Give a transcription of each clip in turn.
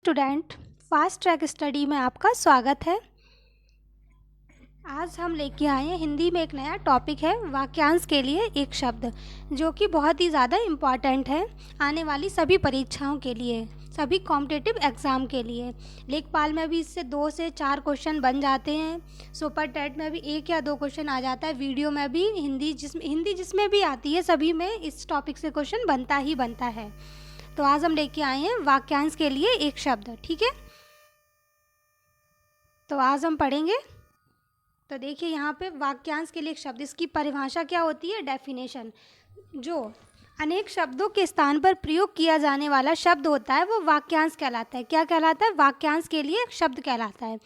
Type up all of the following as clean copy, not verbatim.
Student, fast track study में आपका स्वागत है। आज हम लेके आए हैं हिंदी में एक नया टॉपिक है वाक्यांश के लिए एक शब्द, जो कि बहुत ही ज़्यादा इम्पॉर्टेंट है आने वाली सभी परीक्षाओं के लिए, सभी कॉम्पिटिटिव एग्ज़ाम के लिए। लेखपाल में भी इससे 2 से 4 क्वेश्चन बन जाते हैं, सुपर टेट में भी 1 या 2 क्वेश्चन आ जाता है, वीडियो में भी, हिंदी जिसमें भी आती है सभी में इस टॉपिक से क्वेश्चन बनता ही बनता है। तो आज हम लेके आए हैं वाक्यांश के लिए एक शब्द, ठीक है। तो आज हम पढ़ेंगे। तो देखिए यहाँ पे वाक्यांश के लिए एक शब्द, इसकी परिभाषा क्या होती है, डेफिनेशन। जो अनेक शब्दों के स्थान पर प्रयोग किया जाने वाला शब्द होता है वो वाक्यांश कहलाता है। क्या कहलाता है? वाक्यांश के लिए एक शब्द कहलाता है।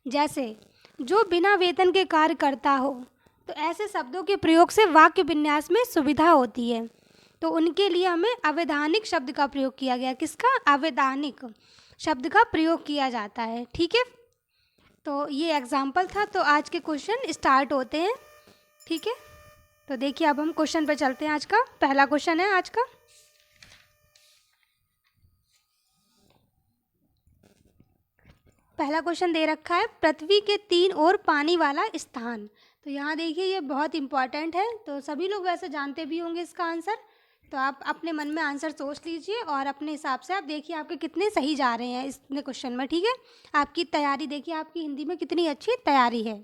जैसे जो बिना वेतन के कार्य करता हो, तो ऐसे शब्दों के प्रयोग से वाक्य विन्यास में सुविधा होती है, तो उनके लिए हमें अवैधानिक शब्द का प्रयोग किया गया। किसका? अवैधानिक शब्द का प्रयोग किया जाता है, ठीक है। तो ये एग्जाम्पल था। तो आज के क्वेश्चन स्टार्ट होते हैं, ठीक है। तो देखिए अब हम क्वेश्चन पे चलते हैं। आज का पहला क्वेश्चन है आज का। पहला क्वेश्चन दे रखा है, पृथ्वी के 3 ओर पानी वाला स्थान। तो यहाँ देखिए ये बहुत इंपॉर्टेंट है, तो सभी लोग वैसे जानते भी होंगे इसका आंसर। तो आप अपने मन में आंसर सोच लीजिए और अपने हिसाब से आप देखिए आपके कितने सही जा रहे हैं इस क्वेश्चन में, ठीक है। आपकी तैयारी देखिए, आपकी हिंदी में कितनी अच्छी तैयारी है।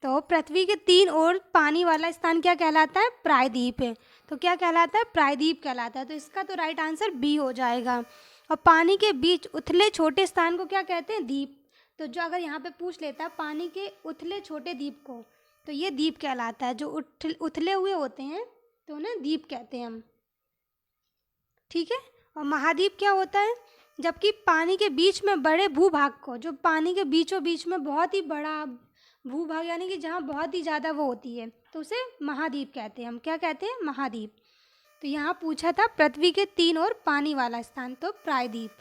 तो पृथ्वी के 3 ओर पानी वाला स्थान क्या कहलाता है? प्रायद्वीप है। तो क्या कहलाता है? प्रायद्वीप कहलाता है। तो इसका तो राइट आंसर बी हो जाएगा। और पानी के बीच उथले छोटे स्थान को क्या कहते हैं? द्वीप। तो जो अगर यहाँ पे पूछ लेता है पानी के उथले छोटे द्वीप को, तो ये द्वीप कहलाता है। जो उथले हुए होते हैं तो उन्हें द्वीप कहते हैं हम, ठीक है। और महाद्वीप क्या होता है? जबकि पानी के बीच में बड़े भूभाग को, जो पानी के बीचों बीच में बहुत ही बड़ा भूभाग, यानी कि जहाँ बहुत ही ज़्यादा वो होती है, तो उसे महाद्वीप कहते हैं हम। क्या कहते हैं? महाद्वीप। तो यहाँ पूछा था पृथ्वी के 3 ओर पानी वाला स्थान, तो प्रायद्वीप,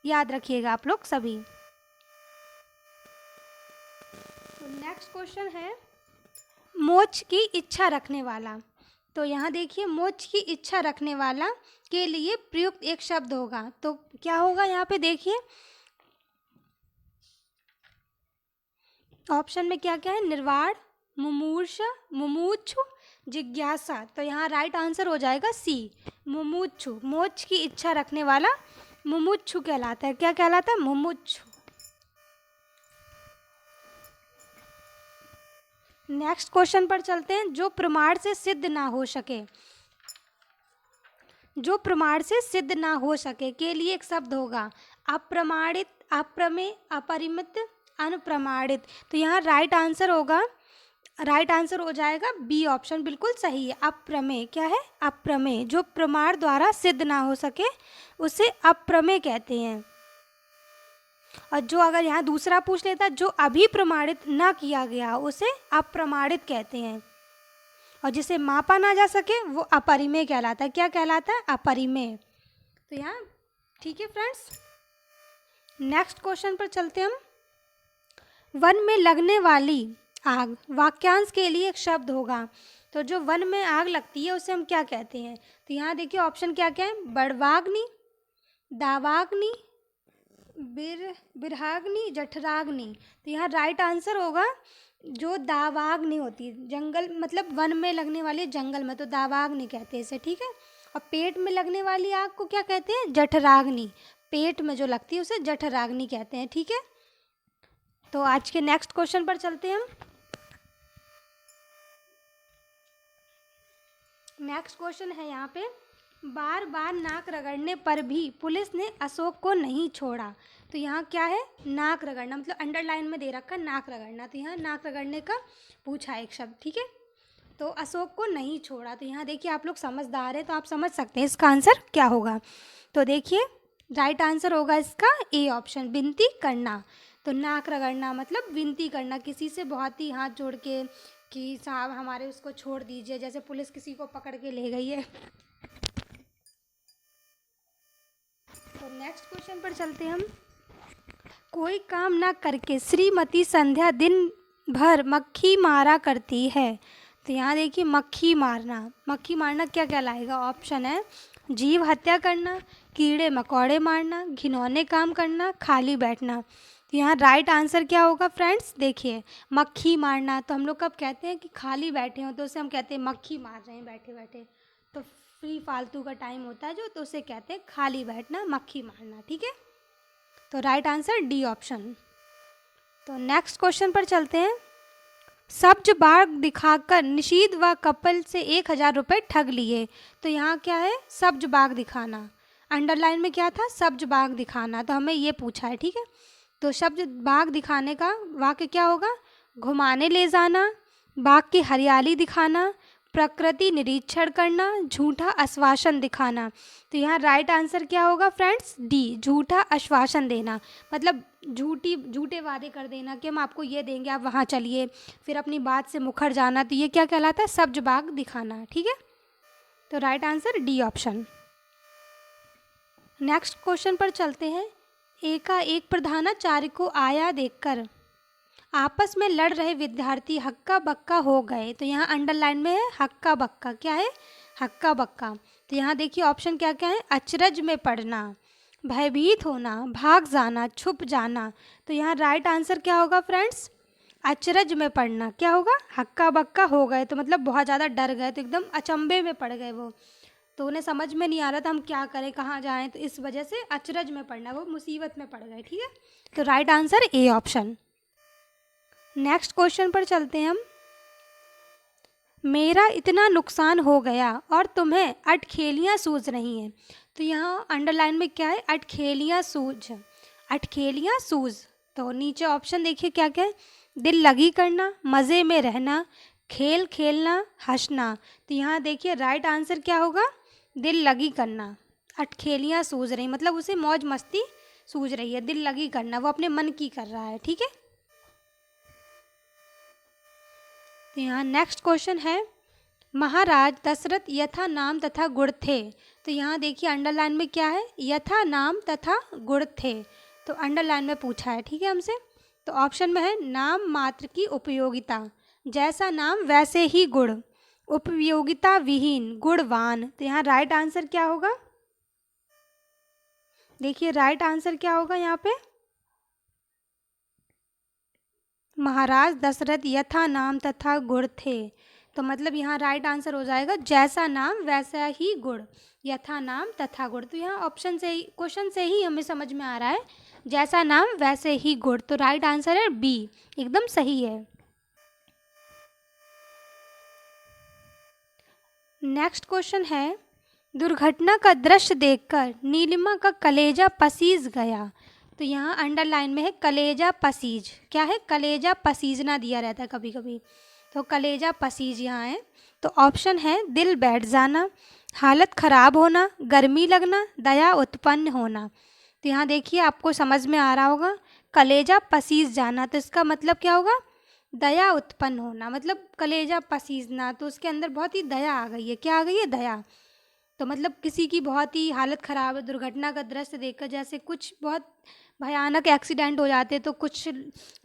याद रखिएगा आप लोग सभी। तो नेक्स्ट क्वेश्चन है, मोक्ष की इच्छा रखने वाला। तो यहाँ देखिए मोक्ष की इच्छा रखने वाला के लिए प्रयुक्त एक शब्द होगा, तो क्या होगा यहाँ पे देखिए ऑप्शन में क्या क्या है? निर्वाण, मुमूर्षा, मुमुक्षु, जिज्ञासा। तो यहाँ राइट आंसर हो जाएगा सी, मुमुक्षु। मोक्ष की इच्छा रखने वाला मुमुक्षु कहलाता है। क्या कहलाता है? मुमुक्षु। नेक्स्ट क्वेश्चन पर चलते हैं, जो प्रमाण से सिद्ध ना हो सके। जो प्रमाण से सिद्ध ना हो सके के लिए एक शब्द होगा, अप्रमाणित, अप्रमेय, अपरिमित, अनप्रमाणित। तो यहाँ राइट आंसर होगा, राइट आंसर हो जाएगा बी ऑप्शन, बिल्कुल सही है। अप्रमेय क्या है? अप्रमेय। जो प्रमाण द्वारा सिद्ध ना हो सके उसे अप्रमेय कहते हैं। और जो अगर यहाँ दूसरा पूछ लेता, जो अभी प्रमाणित ना किया गया उसे अप्रमाणित कहते हैं। और जिसे मापा ना जा सके वो अपरिमेय कहलाता है। क्या कहलाता है? अपरिमेय। तो यहाँ ठीक है फ्रेंड्स। नेक्स्ट क्वेश्चन पर चलते हम। वन में लगने वाली आग, वाक्यांश के लिए एक शब्द होगा। तो जो वन में आग लगती है उसे हम क्या कहते हैं? तो यहाँ देखिए ऑप्शन क्या क्या है? बड़वाग्नि, दावाग्नि, बिरहाग्नि, जठराग्नि। तो यहाँ राइट आंसर होगा जो दावाग्नि होती है, जंगल मतलब वन में लगने वाली जंगल में, तो दावाग्नि कहते हैं इसे, ठीक है। और पेट में लगने वाली आग को क्या कहते हैं? जठराग्नि। पेट में जो लगती है उसे जठराग्नि कहते हैं, ठीक है। तो आज के नेक्स्ट क्वेश्चन पर चलते हैं हम। नेक्स्ट क्वेश्चन है यहाँ पे, बार बार नाक रगड़ने पर भी पुलिस ने अशोक को नहीं छोड़ा। तो यहाँ क्या है? नाक रगड़ना, मतलब अंडरलाइन में दे रखा नाक रगड़ना। तो यहाँ नाक रगड़ने का पूछा एक शब्द, ठीक है। तो अशोक को नहीं छोड़ा। तो यहाँ देखिए आप लोग समझदार हैं तो आप समझ सकते हैं इसका आंसर क्या होगा। तो देखिए राइट आंसर होगा इसका ए ऑप्शन, विनती करना। तो नाक रगड़ना मतलब विनती करना, किसी से बहुत ही हाथ जोड़ के कि साहब हमारे उसको छोड़ दीजिए, जैसे पुलिस किसी को पकड़ के ले गई है। तो नेक्स्ट क्वेश्चन पर चलते हैं हम। कोई काम ना करके श्रीमती संध्या दिन भर मक्खी मारा करती है। तो यहाँ देखिए मक्खी मारना क्या कहलाएगा? ऑप्शन है जीव हत्या करना, कीड़े मकोड़े मारना, घिनौने काम करना, खाली बैठना। तो यहाँ राइट आंसर क्या होगा फ्रेंड्स? देखिए, मक्खी मारना। तो हम लोग कब कहते हैं कि खाली बैठे हों तो उसे हम कहते हैं मक्खी मार रहे हैं बैठे बैठे। तो फ्री फालतू का टाइम होता है जो, तो उसे कहते हैं खाली बैठना, मक्खी मारना। ठीक है, तो राइट आंसर डी ऑप्शन। तो नेक्स्ट क्वेश्चन पर चलते हैं। सब्ज बाग दिखाकर निशीद व कपिल से 1,000 रुपये ठग लिए। तो यहाँ क्या है? सब्ज बाग दिखाना। अंडरलाइन में क्या था? सब्ज बाग दिखाना। तो हमें ये पूछा है। ठीक है, तो सब्ज बाग दिखाने का वाक्य क्या होगा? घुमाने ले जाना, बाग की हरियाली दिखाना, प्रकृति निरीक्षण करना, झूठा आश्वासन दिखाना। तो यहाँ राइट आंसर क्या होगा फ्रेंड्स? डी, झूठा आश्वासन देना। मतलब झूठे वादे कर देना कि हम आपको ये देंगे, आप वहाँ चलिए, फिर अपनी बात से मुखर जाना। तो ये क्या कहलाता है? सब्ज बाग दिखाना। ठीक है, तो right answer D option. Next question पर चलते हैं। एकाएक प्रधानाचार्य को आया देखकर आपस में लड़ रहे विद्यार्थी हक्का बक्का हो गए। तो यहाँ अंडरलाइन में है हक्का बक्का। क्या है? हक्का बक्का। तो यहाँ देखिए ऑप्शन क्या क्या है? अचरज में पड़ना, भयभीत होना, भाग जाना, छुप जाना। तो यहाँ राइट आंसर क्या होगा फ्रेंड्स? अचरज में पड़ना। क्या होगा? हक्का बक्का हो गए तो मतलब बहुत ज़्यादा डर गए, तो एकदम अचंभे में पड़ गए वो, तो उन्हें समझ में नहीं आ रहा था हम क्या करें, कहाँ जाएं, तो इस वजह से अचरज में पड़ना, वो मुसीबत में पड़ गए। ठीक है, तो right answer A option. Next question पर चलते हैं हम। मेरा इतना नुकसान हो गया और तुम्हें अटखेलियाँ सूझ रही हैं। तो यहाँ अंडरलाइन में क्या है? अटखेलियाँ सूझ, अटखेलियाँ सूझ। तो नीचे ऑप्शन देखिए क्या क्या है? दिल लगी करना, मज़े में रहना, खेल खेलना, हंसना। तो यहाँ देखिए राइट आंसर क्या होगा? दिल लगी करना। अटखेलियाँ सूझ रही मतलब उसे मौज मस्ती सूझ रही है, दिल लगी करना, वो अपने मन की कर रहा है। ठीक है, तो यहाँ नेक्स्ट क्वेश्चन है। महाराज दशरथ यथा नाम तथा गुण थे। तो यहाँ देखिए अंडरलाइन में क्या है? यथा नाम तथा गुण थे। तो अंडरलाइन में पूछा है। ठीक है, हमसे। तो ऑप्शन में है नाम मात्र की उपयोगिता, जैसा नाम वैसे ही गुण, उपयोगिता विहीन, गुणवान। तो यहाँ राइट आंसर क्या होगा? देखिए राइट आंसर क्या होगा यहाँ पे? महाराज दशरथ यथा नाम तथा गुण थे। तो मतलब यहाँ राइट आंसर हो जाएगा जैसा नाम वैसा ही गुण, यथा नाम तथा गुण। तो यहाँ ऑप्शन से ही, क्वेश्चन से ही हमें समझ में आ रहा है जैसा नाम वैसे ही गुण। तो राइट आंसर है बी, एकदम सही है। नेक्स्ट क्वेश्चन है। दुर्घटना का दृश्य देखकर नीलिमा का कलेजा पसीज गया। तो यहाँ अंडरलाइन में है कलेजा पसीज। क्या है? कलेजा पसीजना दिया रहता है कभी कभी, तो कलेजा पसीज यहाँ है। तो ऑप्शन है दिल बैठ जाना, हालत ख़राब होना, गर्मी लगना, दया उत्पन्न होना। तो यहाँ देखिए आपको समझ में आ रहा होगा कलेजा पसीज जाना, तो इसका मतलब क्या होगा? दया उत्पन्न होना, मतलब कलेजा पसीजना, तो उसके अंदर बहुत ही दया आ गई है। क्या आ गई है? दया। तो मतलब किसी की बहुत ही हालत ख़राब है, दुर्घटना का दृश्य देखकर, जैसे कुछ बहुत भयानक एक्सीडेंट हो जाते तो कुछ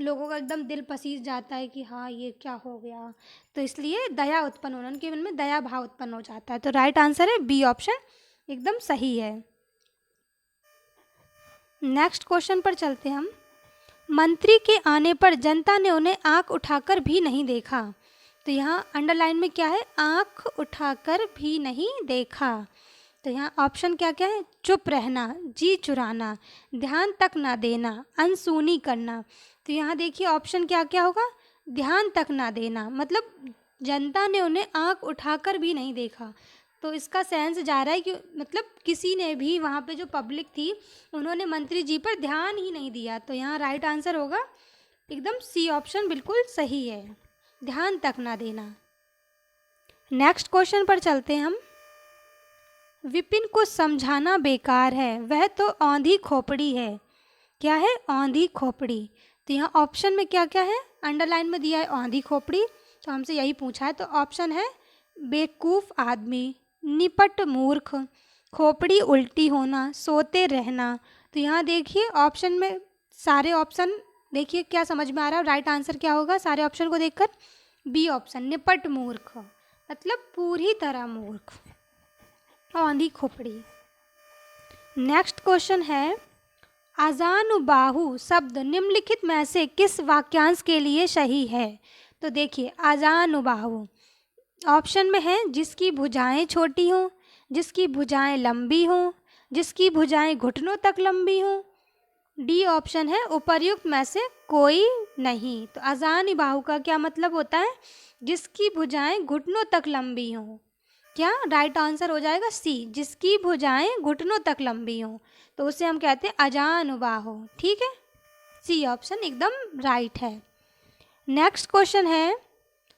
लोगों का एकदम दिल पसीज जाता है कि हाँ ये क्या हो गया, तो इसलिए दया उत्पन्न होना, उनके मन में दया भाव उत्पन्न हो जाता है। तो राइट आंसर है बी ऑप्शन, एकदम सही है। नेक्स्ट क्वेश्चन पर चलते हैं हम। मंत्री के आने पर जनता ने उन्हें आंख उठाकर भी नहीं देखा। तो यहाँ अंडरलाइन में क्या है? आंख उठाकर भी नहीं देखा। तो यहाँ ऑप्शन क्या क्या है? चुप रहना, जी चुराना, ध्यान तक ना देना, अनसुनी करना। तो यहाँ देखिए ऑप्शन क्या क्या होगा? ध्यान तक ना देना, मतलब जनता ने उन्हें आंख उठाकर भी नहीं देखा। तो इसका सेंस जा रहा है कि मतलब किसी ने भी, वहाँ पे जो पब्लिक थी उन्होंने मंत्री जी पर ध्यान ही नहीं दिया। तो यहाँ राइट आंसर होगा एकदम सी ऑप्शन, बिल्कुल सही है, ध्यान तक ना देना। नेक्स्ट क्वेश्चन पर चलते हैं हम। विपिन को समझाना बेकार है, वह तो औंधी खोपड़ी है। क्या है? औंधी खोपड़ी। तो यहाँ ऑप्शन में क्या क्या है? अंडरलाइन में दिया है औंधी खोपड़ी, तो हमसे यही पूछा है। तो ऑप्शन है बेवकूफ़ आदमी, निपट मूर्ख, खोपड़ी उल्टी होना, सोते रहना। तो यहाँ देखिए ऑप्शन में सारे ऑप्शन देखिए क्या समझ में आ रहा है, राइट आंसर क्या होगा सारे ऑप्शन को देखकर? बी ऑप्शन, निपट मूर्ख, मतलब पूरी तरह मूर्ख, औंधी खोपड़ी। नेक्स्ट क्वेश्चन है, आजानुबाहु शब्द निम्नलिखित में से किस वाक्यांश के लिए सही है? तो देखिए, आजानुबाहु ऑप्शन में है जिसकी भुजाएं छोटी हों, जिसकी भुजाएं लंबी हों, जिसकी भुजाएं घुटनों तक लंबी हों। डी ऑप्शन है उपर्युक्त में से कोई नहीं। तो आजानुबाहु का क्या मतलब होता है? जिसकी भुजाएं घुटनों तक लंबी हों। क्या राइट आंसर हो जाएगा सी, जिसकी भुजाएं घुटनों तक लंबी हों, तो उसे हम कहते हैं अजानुबाहु। ठीक है, सी ऑप्शन एकदम राइट है। नेक्स्ट क्वेश्चन है,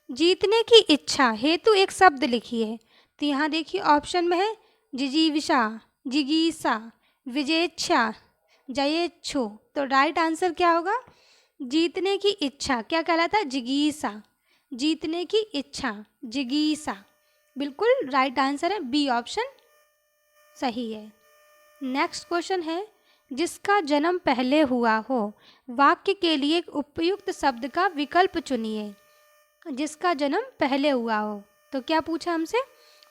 जीतने की इच्छा हेतु एक शब्द लिखिए। तो यहाँ देखिए ऑप्शन में है जिजीविषा, जिगीषा, विजेच्छा, जयेच्छु। तो राइट आंसर क्या होगा? जीतने की इच्छा क्या कहलाता है? जिगीषा। जीतने की इच्छा, जिगीषा, बिल्कुल राइट आंसर है, बी ऑप्शन सही है। नेक्स्ट क्वेश्चन है, जिसका जन्म पहले हुआ हो, वाक्य के लिए एक उपयुक्त शब्द का विकल्प चुनिए। जिसका जन्म पहले हुआ हो, तो क्या पूछा हमसे?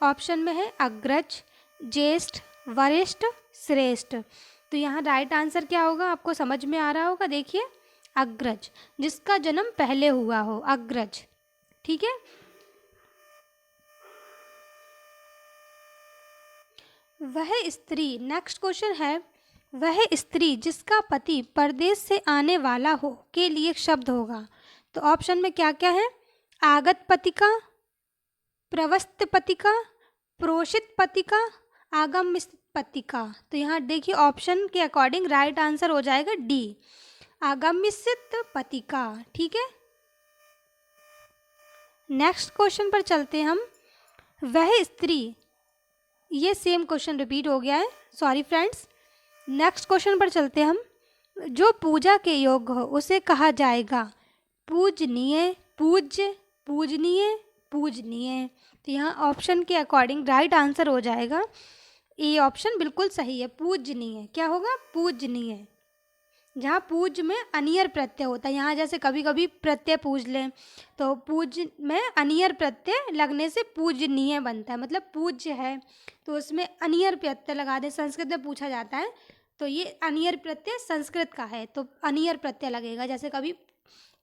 ऑप्शन में है अग्रज, ज्येष्ठ, वरिष्ठ, श्रेष्ठ। तो यहाँ राइट आंसर क्या होगा? आपको समझ में आ रहा होगा, देखिए अग्रज, जिसका जन्म पहले हुआ हो, अग्रज। ठीक है, वह स्त्री, नेक्स्ट क्वेश्चन है, वह स्त्री जिसका पति परदेश से आने वाला हो के लिए शब्द होगा। तो ऑप्शन में क्या क्या है? आगत पतिका, प्रवस्त पतिका, प्रोषित पतिका, आगम्य पतिका। तो यहाँ देखिए ऑप्शन के अकॉर्डिंग राइट आंसर हो जाएगा डी, आगम्यसित पतिका। ठीक है, नेक्स्ट क्वेश्चन पर चलते हैं हम। वह स्त्री, ये सेम क्वेश्चन रिपीट हो गया है, सॉरी फ्रेंड्स। नेक्स्ट क्वेश्चन पर चलते हैं हम। जो पूजा के योग्य हो उसे कहा जाएगा पूजनीय, पूज्य, पूजनीय, पूजनीय। तो यहाँ ऑप्शन के अकॉर्डिंग राइट आंसर हो जाएगा ए ऑप्शन, बिल्कुल सही है, पूजनीय। क्या होगा? पूजनीय। जहाँ पूज में अनियर प्रत्यय होता है, यहाँ जैसे कभी कभी प्रत्यय पूज लें तो पूज में अनियर प्रत्यय लगने से पूजनीय बनता है, मतलब पूज्य है तो उसमें अनियर प्रत्यय लगा दें। संस्कृत में पूछा जाता है तो ये अनियर प्रत्यय संस्कृत का है तो अनियर प्रत्यय लगेगा। जैसे कभी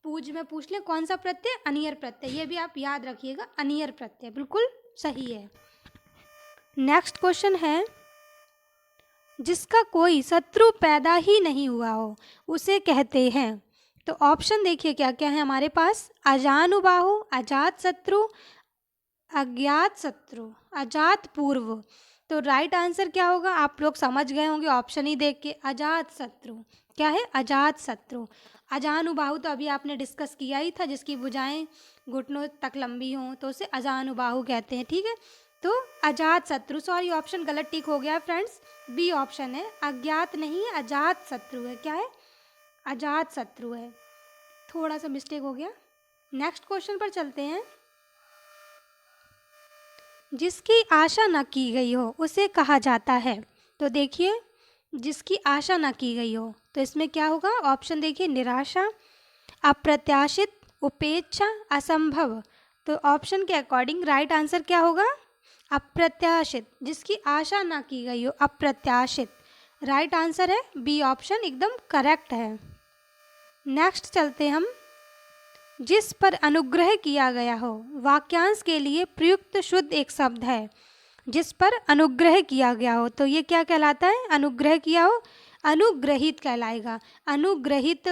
पूज में पूछ लें कौन सा प्रत्यय? अनियर प्रत्यय। ये भी आप याद रखिएगा, अनियर प्रत्यय बिल्कुल सही है। नेक्स्ट क्वेश्चन है, जिसका कोई शत्रु पैदा ही नहीं हुआ हो उसे कहते हैं। तो ऑप्शन देखिए क्या क्या है हमारे पास? अजानुबाहु, अजात शत्रु, अज्ञात शत्रु, अजात पूर्व। तो राइट आंसर क्या होगा? आप लोग समझ गए होंगे ऑप्शन ही देख के, अजात शत्रु। क्या है? अजात शत्रु। अजानुबाहु तो अभी आपने डिस्कस किया ही था, जिसकी भुजाएं घुटनों तक लंबी हों तो उसे अजानुबाहु कहते हैं। ठीक है, तो अजात शत्रु, सॉरी ऑप्शन गलत टिक हो गया फ्रेंड्स, बी ऑप्शन है, अज्ञात नहीं है, अजात शत्रु है। क्या है? अजात शत्रु है, थोड़ा सा मिस्टेक हो गया। नेक्स्ट क्वेश्चन पर चलते हैं। जिसकी आशा न की गई हो उसे कहा जाता है। तो देखिए, जिसकी आशा न की गई हो तो इसमें क्या होगा? ऑप्शन देखिए, निराशा, अप्रत्याशित, उपेक्षा, असंभव। तो ऑप्शन के अकॉर्डिंग राइट आंसर क्या होगा? अप्रत्याशित। जिसकी आशा ना की गई हो, अप्रत्याशित, राइट आंसर है बी ऑप्शन, एकदम करेक्ट है। नेक्स्ट चलते हम। जिस पर अनुग्रह किया गया हो, वाक्यांश के लिए प्रयुक्त शुद्ध एक शब्द है। जिस पर अनुग्रह किया गया हो तो ये क्या कहलाता है? अनुग्रह किया हो, अनुग्रहित कहलाएगा। अनुग्रहित,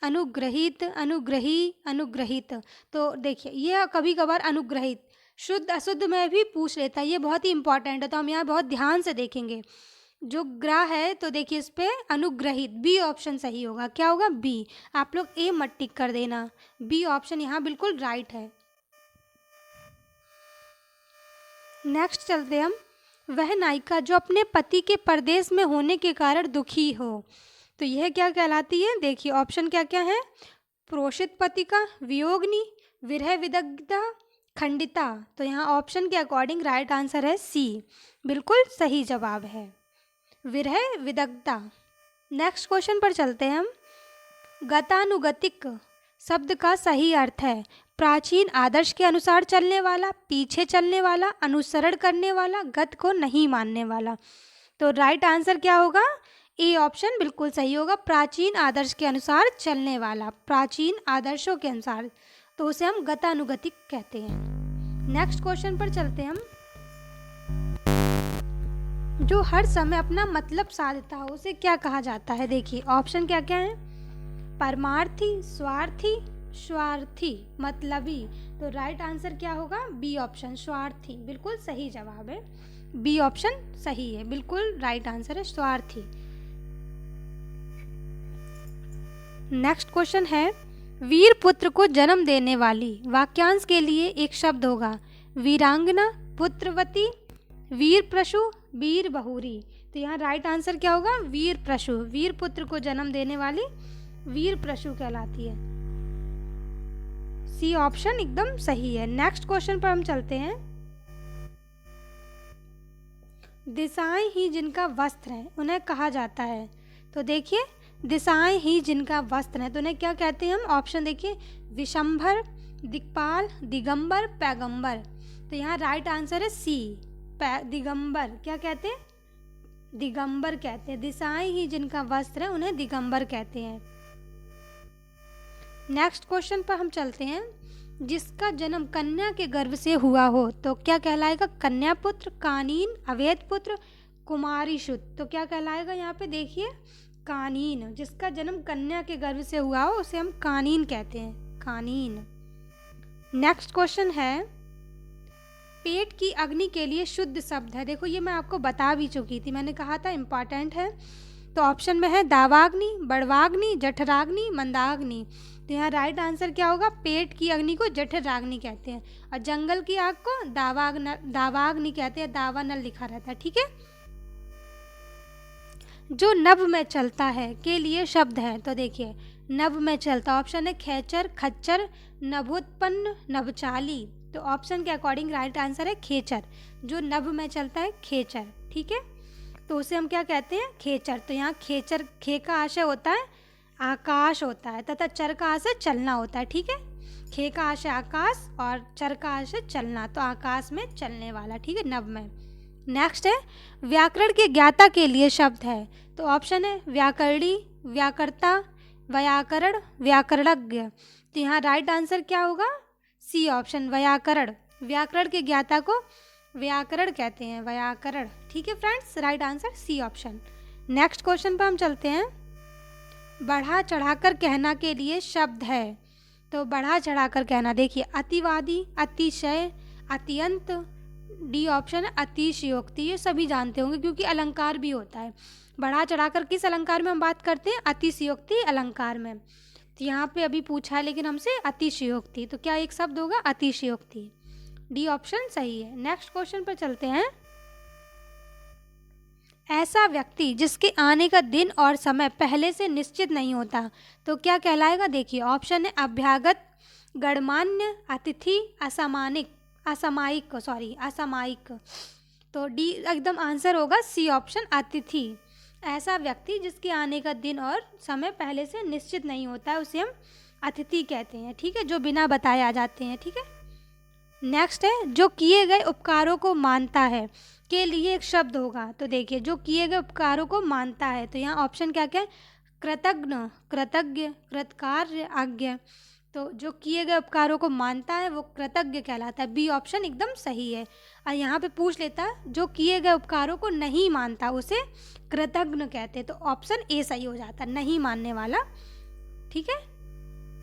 अनुग्रहित, अनुग्रही, अनुग्रहित। तो देखिए, ये कभी कभार अनुग्रहित शुद्ध अशुद्ध में भी पूछ लेता है, ये बहुत ही इंपॉर्टेंट है, तो हम यहाँ बहुत ध्यान से देखेंगे। जो ग्रह है तो देखिए इस पे अनुग्रहित, बी ऑप्शन सही होगा। क्या होगा? बी। आप लोग ए मत टिक कर देना, बी ऑप्शन यहाँ बिल्कुल राइट है। नेक्स्ट चलते हम। वह नायिका जो अपने पति के परदेश में होने के कारण दुखी हो, तो यह क्या कहलाती है? देखिए ऑप्शन क्या क्या है? प्रोषित पतिका, वियोगनी, विरह विदग्धा, खंडिता। तो यहाँ ऑप्शन के अकॉर्डिंग राइट आंसर है सी, बिल्कुल सही जवाब है, विरह विदग्धा। नेक्स्ट क्वेश्चन पर चलते हैं हम। गतानुगतिक शब्द का सही अर्थ है प्राचीन आदर्श के अनुसार चलने वाला, पीछे चलने वाला, अनुसरण करने वाला, गत को नहीं मानने वाला। तो राइट आंसर क्या होगा? ए ऑप्शन बिल्कुल सही होगा, प्राचीन आदर्श के अनुसार चलने वाला, प्राचीन आदर्शों के अनुसार, तो उसे हम गतानुगतिक कहते हैं। नेक्स्ट क्वेश्चन पर चलते हैं हम। जो हर समय अपना मतलब साधता हो उसे क्या कहा जाता है? देखिए ऑप्शन क्या क्या है? परमार्थी, स्वार्थी, स्वार्थी, मतलबी। तो राइट आंसर क्या होगा? बी ऑप्शन, स्वार्थी, बिल्कुल सही जवाब है। बी ऑप्शन सही है, बिल्कुल राइट आंसर है स्वार्थी। नेक्स्ट क्वेश्चन है, वीर पुत्र को जन्म देने वाली, वाक्यांश के लिए एक शब्द होगा। वीरांगना, पुत्रवती, वीर प्रशु, वीर बहुरी। तो यहाँ राइट आंसर क्या होगा? वीर प्रशु, वीर पुत्र को जन्म देने वाली वीर प्रशु कहलाती है। सी ऑप्शन एकदम सही है। नेक्स्ट क्वेश्चन पर हम चलते हैं। दिशाएं ही जिनका वस्त्र है उन्हें कहा जाता है। तो देखिए दिशाएं ही जिनका वस्त्र है तो उन्हें क्या कहते हैं हम? ऑप्शन देखिए, विशंभर, दिक्पाल, दिगंबर, पैगंबर। तो यहाँ राइट आंसर है सी, दिगंबर। क्या कहते हैं? दिगंबर कहते हैं। दिशाएं ही जिनका वस्त्र है उन्हें दिगंबर कहते हैं। नेक्स्ट क्वेश्चन पर हम चलते हैं। जिसका जन्म कन्या के गर्भ से हुआ हो तो क्या कहलाएगा? कन्या पुत्र, कानीन, अवैध पुत्र, कुमारी शुद्ध। तो क्या कहलाएगा यहाँ पे? देखिए कानीन। जिसका जन्म कन्या के गर्भ से हुआ हो उसे हम कानीन कहते हैं, कानीन। नेक्स्ट क्वेश्चन है, पेट की अग्नि के लिए शुद्ध शब्द है। देखो ये मैं आपको बता भी चुकी थी, मैंने कहा था इम्पॉर्टेंट है। तो ऑप्शन में है दावाग्नि, बड़वाग्नि, जठराग्नि, मंदाग्नि। तो यहाँ राइट आंसर क्या होगा? पेट की अग्नि को जठराग्नि कहते हैं और जंगल की आग को दावाग्नि कहते हैं। दावा नल लिखा रहता है, ठीक है। जो नभ में चलता है के लिए शब्द है। तो देखिए नभ में चलता, ऑप्शन है खेचर, खच्चर, नभोत्पन्न, नभचाली। तो ऑप्शन के अकॉर्डिंग राइट आंसर है खेचर। जो नभ में चलता है खेचर, ठीक है। तो उसे हम क्या कहते हैं? खेचर। तो यहाँ खेचर, खे का आशय होता है आकाश होता है तथा चर का आशय चलना होता है, ठीक है। खे का आशय आकाश और चर का आशय चलना, तो आकाश में चलने वाला, ठीक है, नभ में। नेक्स्ट है, व्याकरण के ज्ञाता के लिए शब्द है। तो ऑप्शन है व्याकरणी, व्याकर्ता, व्याकरण, व्याकरणज्ञ। तो यहाँ राइट आंसर क्या होगा? सी ऑप्शन, व्याकरण। व्याकरण के ज्ञाता को व्याकरण कहते हैं, व्याकरण, ठीक है friends, right answer C option. Next question पर हम चलते हैं। बढ़ा चढ़ाकर कहना के लिए शब्द है। तो बढ़ा चढ़ाकर कहना, देखिए अतिवादी, अतिशय, अत्यंत। डी ऑप्शन है अतिशयोक्ति। ये सभी जानते होंगे क्योंकि अलंकार भी होता है। बढ़ा चढ़ाकर किस अलंकार में हम बात करते हैं? अतिशयोक्ति अलंकार में। तो यहाँ पे अभी पूछा है लेकिन हमसे अतिशयोक्ति, तो क्या एक शब्द होगा? अतिशयोक्ति। डी ऑप्शन सही है। नेक्स्ट क्वेश्चन पर चलते हैं। ऐसा व्यक्ति जिसके आने का दिन और समय पहले से निश्चित नहीं होता तो क्या कहलाएगा? देखिए ऑप्शन है अभ्यागत, गणमान्य, अतिथि, असामायिक। तो डी एकदम आंसर होगा सी ऑप्शन, अतिथि। ऐसा व्यक्ति जिसके आने का दिन और समय पहले से निश्चित नहीं होता है उसे हम अतिथि कहते हैं, ठीक है, जो बिना बताए आ जाते हैं, ठीक है। नेक्स्ट है, जो किए गए उपकारों को मानता है के लिए एक शब्द होगा। तो देखिए जो किए गए उपकारों को मानता है, तो यहाँ ऑप्शन क्या क्या है? कृतज्ञ, कृतज्ञ, कृतकार्य, आज्ञा। तो जो किए गए उपकारों को मानता है वो कृतज्ञ कहलाता है। बी ऑप्शन एकदम सही है। और यहाँ पे पूछ लेता है जो किए गए उपकारों को नहीं मानता उसे कृतज्ञ कहते हैं, तो ऑप्शन ए सही हो जाता है, नहीं मानने वाला, ठीक है।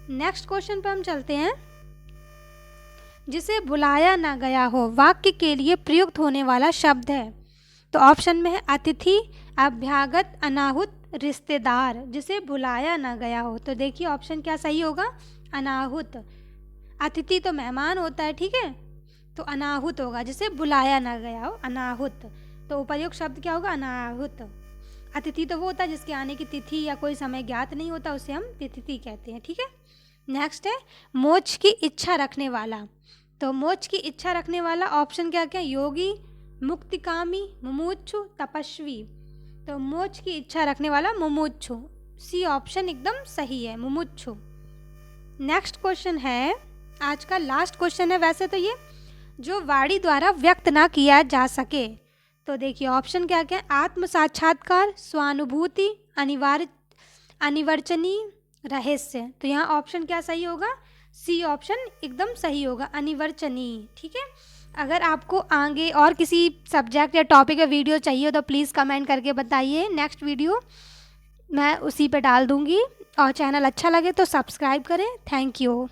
नेक्स्ट क्वेश्चन पर हम चलते हैं। जिसे बुलाया ना गया हो वाक्य के लिए प्रयुक्त होने वाला शब्द है। तो ऑप्शन में है अतिथि, अभ्यागत, अनाहुत, रिश्तेदार। जिसे बुलाया ना गया हो, तो देखिए ऑप्शन क्या सही होगा? अनाहुत। अतिथि तो मेहमान होता है, ठीक है, तो अनाहुत होगा, जिसे बुलाया ना गया हो, अनाहुत। तो उपयुक्त शब्द क्या होगा? अनाहुत। अतिथि तो वो होता है जिसके आने की तिथि या कोई समय ज्ञात नहीं होता, उसे हम तिथि कहते हैं, ठीक है। नेक्स्ट है, मोक्ष की इच्छा रखने वाला। तो मोक्ष की इच्छा रखने वाला ऑप्शन क्या क्या? योगी, मुक्तिकामी, मुमुक्षु, तपस्वी। तो मोक्ष की इच्छा रखने वाला मुमुक्षु। सी ऑप्शन एकदम सही है, मुमुक्षु। नेक्स्ट क्वेश्चन है, आज का लास्ट क्वेश्चन है वैसे तो ये, जो वाणी द्वारा व्यक्त ना किया जा सके। तो देखिए ऑप्शन क्या क्या है, आत्म साक्षात्कार, स्वानुभूति, अनिवर्चनीय, रहस्य। तो यहाँ ऑप्शन क्या सही होगा, सी ऑप्शन एकदम सही होगा, अनिवर्चनीय। ठीक है, अगर आपको आगे और किसी सब्जेक्ट या टॉपिक का वीडियो चाहिए तो प्लीज़ कमेंट करके बताइए, नेक्स्ट वीडियो मैं उसी पे डाल दूँगी। और चैनल अच्छा लगे तो सब्सक्राइब करें। Thank you.